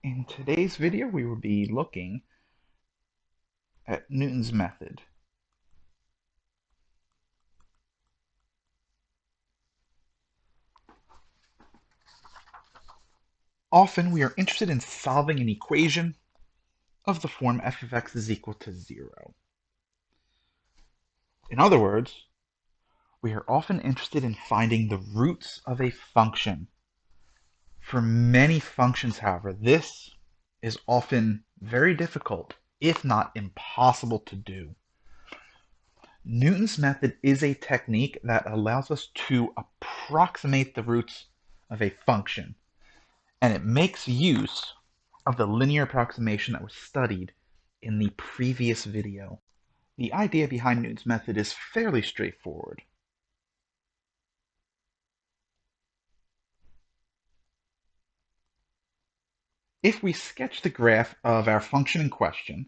In today's video, we will be looking at Newton's method. Often, we are interested in solving an equation of the form f of x is equal to 0. In other words, we are often interested in finding the roots of a function. For many functions, however, this is often very difficult, if not impossible to do. Newton's method is a technique that allows us to approximate the roots of a function, and it makes use of the linear approximation that was studied in the previous video. The idea behind Newton's method is fairly straightforward. If we sketch the graph of our function in question,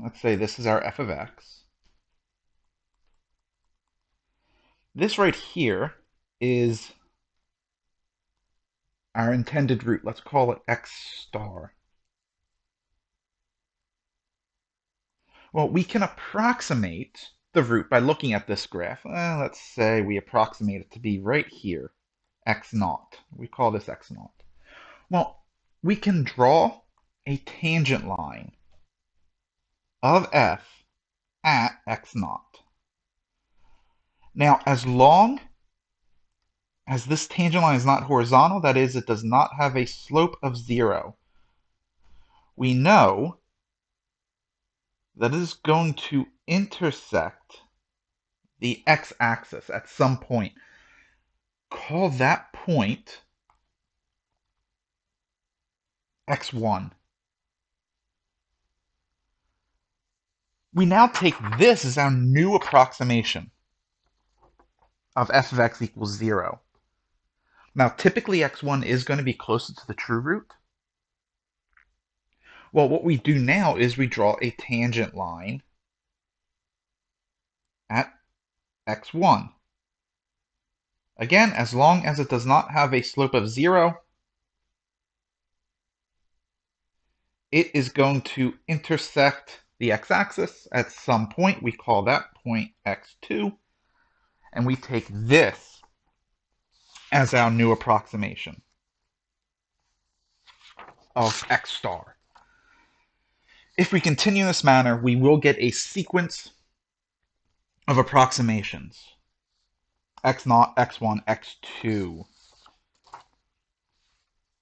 let's say this is our f of x. This right here is our intended root. Let's call it x star. Well, we can approximate the root by looking at this graph. Let's say we approximate it to be right here, x naught. We call this x naught. Well, we can draw a tangent line of f at x naught. Now, as long as this tangent line is not horizontal, that is, it does not have a slope of 0, we know that it is going to intersect the x-axis at some point. Call that point x1. We now take this as our new approximation of f of x equals 0. Now, typically x1 is going to be closer to the true root. Well, what we do now is we draw a tangent line at x1. Again, as long as it does not have a slope of 0, it is going to intersect the x-axis at some point. We call that point x2, and we take this as our new approximation of x star. If we continue in this manner, we will get a sequence of approximations. x0, x1, x2.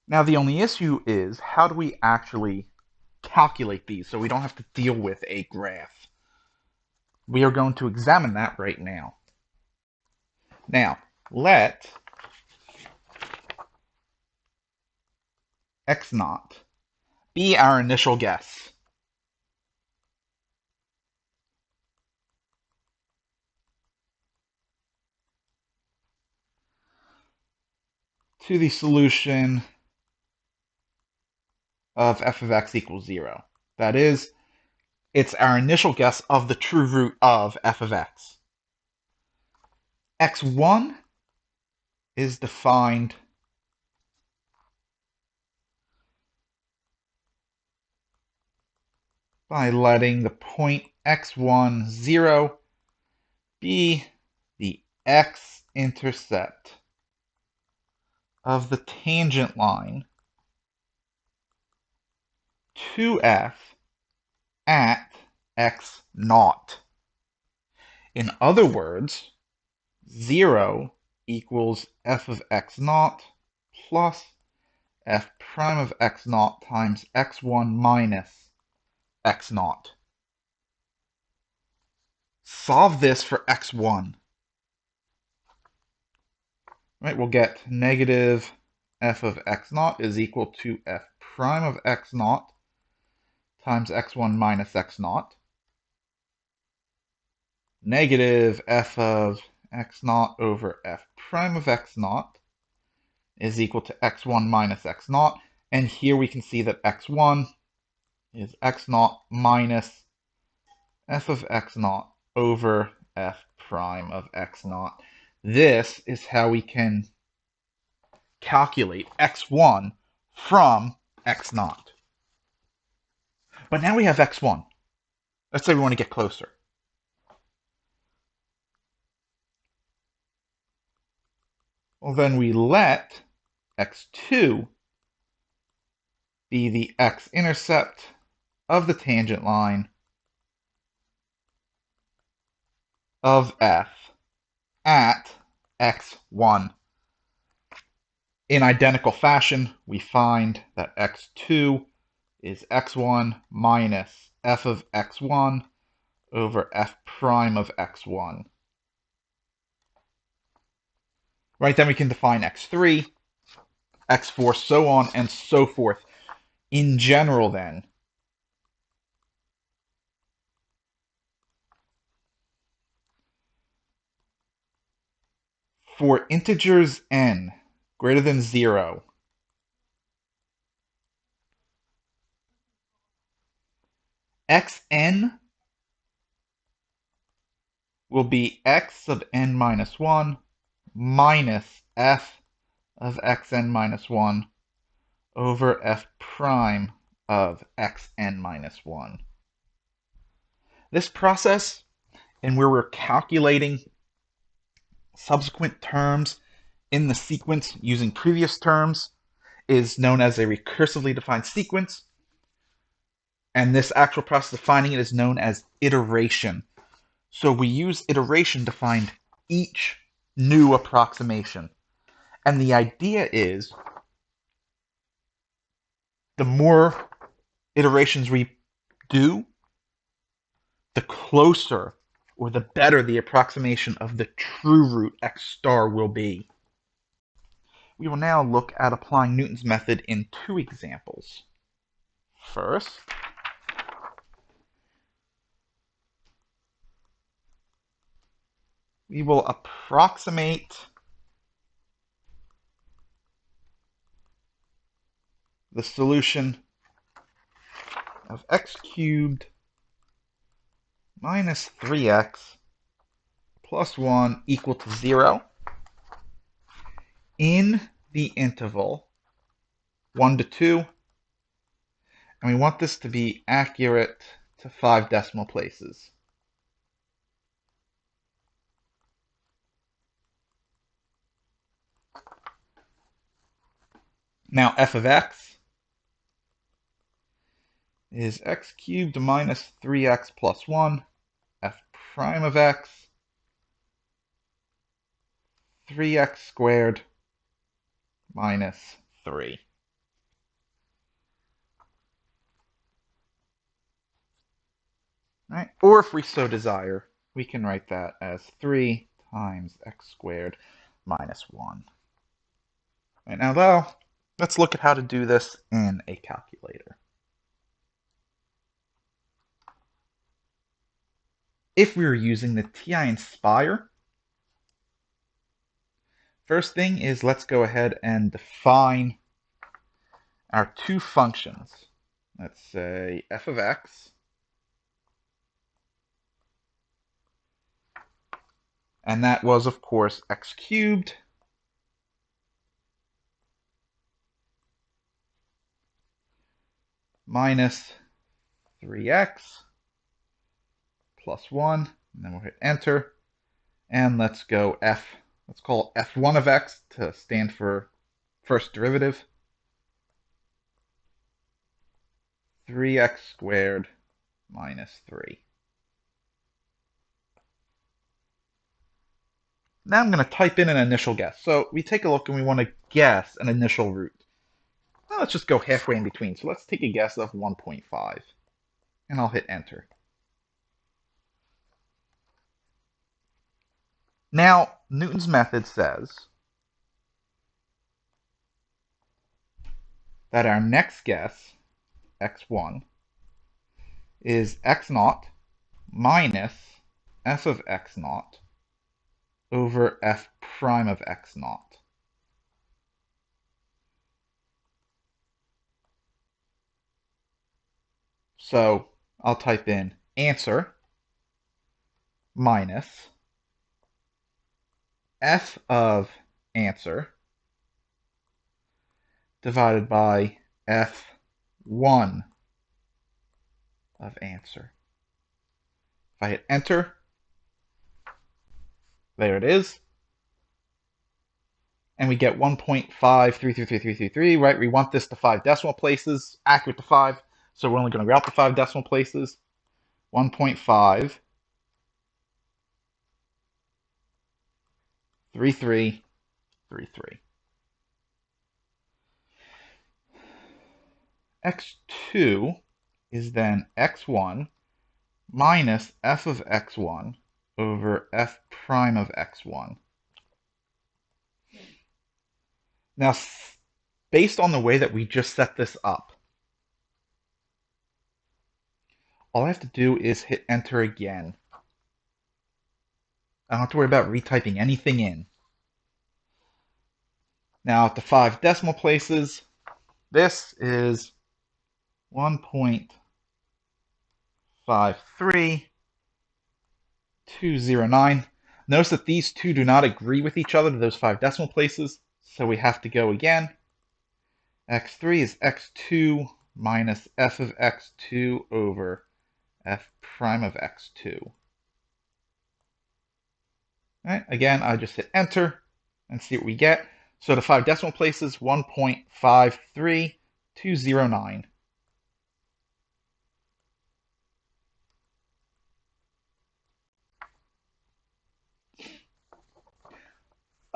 Now, the only issue is, how do we actually calculate these so we don't have to deal with a graph? We are going to examine that right now. Now, let x0 be our initial guess. To the solution of f of x equals 0. That is, it's our initial guess of the true root of f of x. x1 is defined by letting the point x1, 0 be the x-intercept of the tangent line to f at x naught. In other words, 0 equals f of x naught plus f prime of x naught times x1 minus x naught. Solve this for x1. Right, we'll get negative f of x naught is equal to f prime of x naught times x1 minus x naught. Negative f of x naught over f prime of x naught is equal to x1 minus x naught. And here we can see that x1 is x naught minus f of x naught over f prime of x naught. This is how we can calculate x1 from x0. But now we have x1. Let's say we want to get closer. Well, then we let x2 be the x-intercept of the tangent line of f at x1. In identical fashion, we find that x2 is x1 minus f of x1 over f prime of x1. Right, then we can define x3, x4, so on and so forth. In general, then, for integers n greater than 0, xn will be x of n minus 1 minus f of xn minus 1 over f prime of xn minus 1. This process, and where we're calculating subsequent terms in the sequence using previous terms, is known as a recursively defined sequence. And this actual process of finding it is known as iteration. So we use iteration to find each new approximation. And the idea is the more iterations we do, the closer or the better the approximation of the true root x star will be. We will now look at applying Newton's method in two examples. First, we will approximate the solution of x cubed minus 3x plus 1 equal to 0 in the interval 1 to 2, and we want this to be accurate to 5 decimal places. Now f of x is x cubed minus 3x plus 1, f prime of x, 3x squared minus 3. Right? Or if we so desire, we can write that as 3 times x squared minus 1. Right, now though, let's look at how to do this in a calculator. If we were using the TI Nspire, first thing is let's go ahead and define our two functions. Let's say f of x and that was, of course, x cubed minus 3x plus 1, and then we'll hit enter, and let's go let's call f1 of x to stand for first derivative, 3x squared minus 3. Now I'm going to type in an initial guess. So we take a look and we want to guess an initial root. Now let's just go halfway in between. So let's take a guess of 1.5. And I'll hit enter. Now, Newton's method says that our next guess, x1, is x0 minus f of x0 over f prime of x0. So I'll type in answer minus f of answer divided by f1 of answer. If I hit enter, there it is. And we get 1.533333, right? We want this to 5 decimal places, accurate to 5, so we're only going to route to 5 decimal places. 1.53333. x2 is then x1 minus f of x1 over f prime of x1. Now, based on the way that we just set this up, all I have to do is hit enter again. I don't have to worry about retyping anything in. Now, at the 5 decimal places, this is 1.53209. Notice that these two do not agree with each other to those 5 decimal places, so we have to go again. x3 is x2 minus f of x2 over f prime of x2. All right, again, I just hit enter and see what we get. So the 5 decimal places, 1.53209.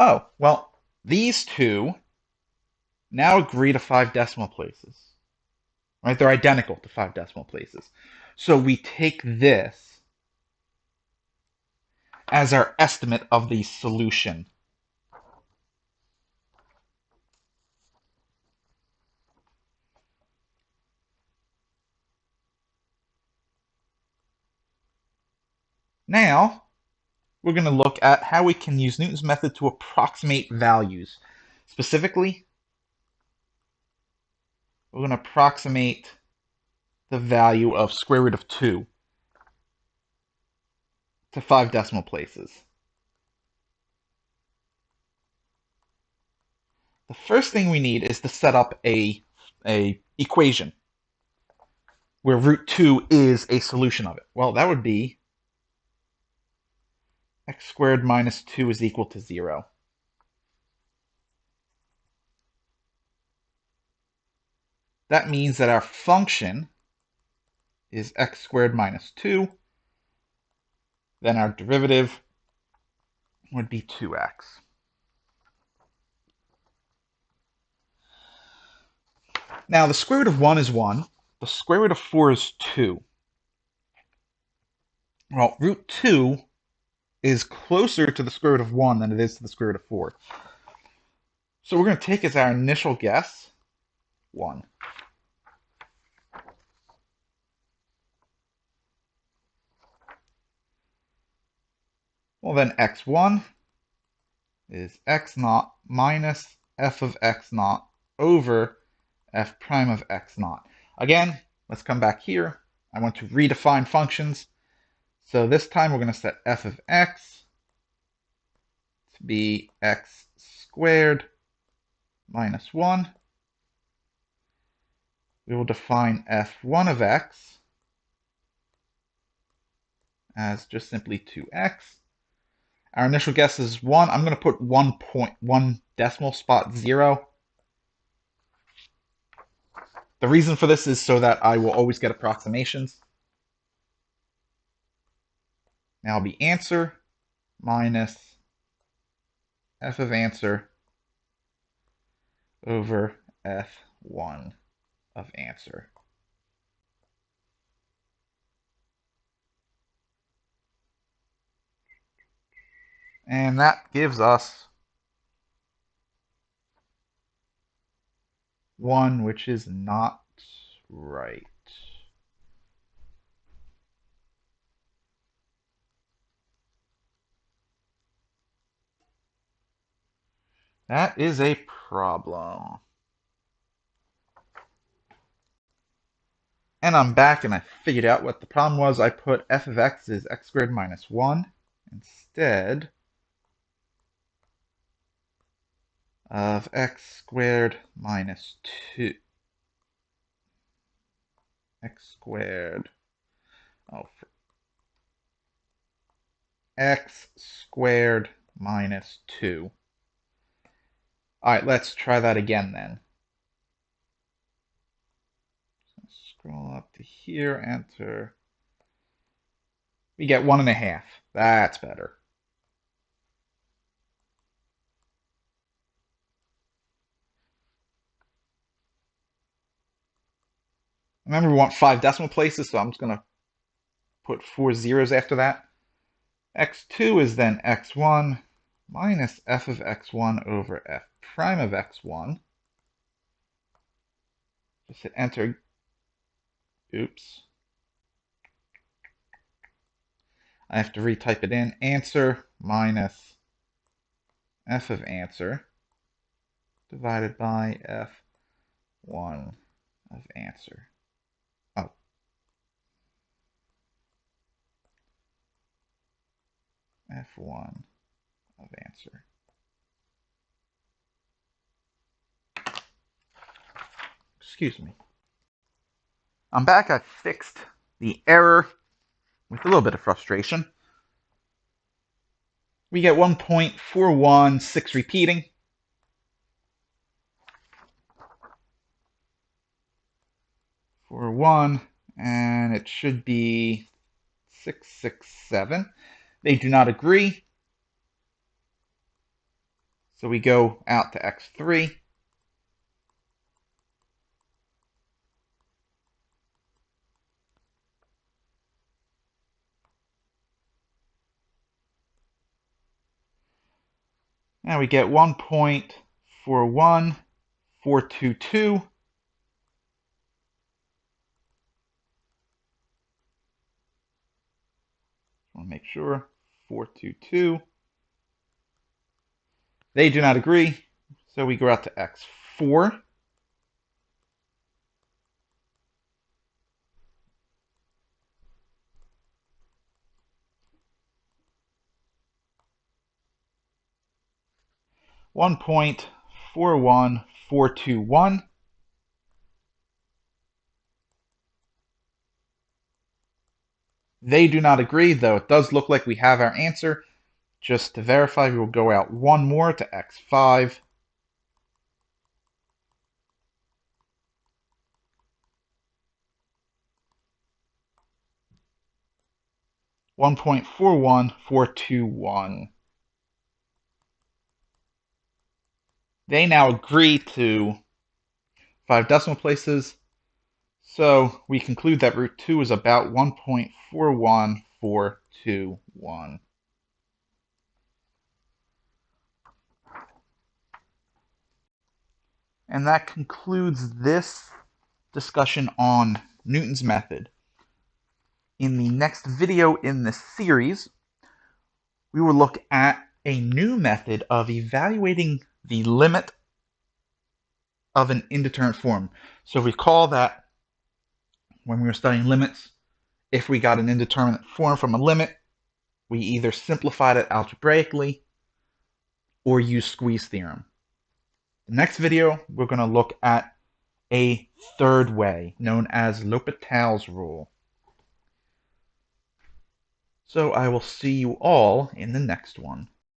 Oh, well, these two now agree to 5 decimal places. Right? They're identical to 5 decimal places. So we take this as our estimate of the solution. Now, we're going to look at how we can use Newton's method to approximate values. Specifically, we're going to approximate the value of square root of 2 to 5 decimal places. The first thing we need is to set up a equation where root 2 is a solution of it. Well, that would be x squared minus 2 is equal to 0. That means that our function is x squared minus 2. Then our derivative would be 2x. Now, the square root of 1 is 1. The square root of 4 is 2. Well, root 2 is closer to the square root of 1 than it is to the square root of 4. So we're going to take as our initial guess 1. Well, then x1 is x naught minus f of x naught over f prime of x naught. Again, let's come back here. I want to redefine functions. So this time we're going to set f of x to be x squared minus 1. We will define f1 of x as just simply 2x. Our initial guess is 1. I'm going to put 1 decimal spot 0. The reason for this is so that I will always get approximations. Now it'll be answer minus f of answer over f1 of answer. And that gives us 1, which is not right. That is a problem. And I'm back and I figured out what the problem was. I put f of x is x squared minus 1. Instead, of x squared minus 2. X squared. Oh, x squared minus 2. All right, let's try that again then. So scroll up to here, enter. We get 1.5. That's better. Remember, we want 5 decimal places, so I'm just going to put 4 zeros after that. x2 is then x1 minus f of x1 over f prime of x1. Just hit enter. Oops. I have to retype it in. Answer minus f of answer divided by f1 of answer. Oh. f1 of answer. Excuse me. I'm back. I fixed the error with a little bit of frustration. We get 1.416 repeating. For 1, and it should be 667. They do not agree. So we go out to x3. Now we get 1.41422. I want to make sure. 422. They do not agree. So we go out to x4. $1.41421. They do not agree, though it does look like we have our answer. Just to verify, we will go out one more to x5. $1.41421. They now agree to 5 decimal places. So we conclude that root 2 is about 1.41421. And that concludes this discussion on Newton's method. In the next video in this series, we will look at a new method of evaluating the limit of an indeterminate form. So recall that when we were studying limits, if we got an indeterminate form from a limit, we either simplified it algebraically or used squeeze theorem. The next video, we're going to look at a third way, known as L'Hopital's rule. So I will see you all in the next one.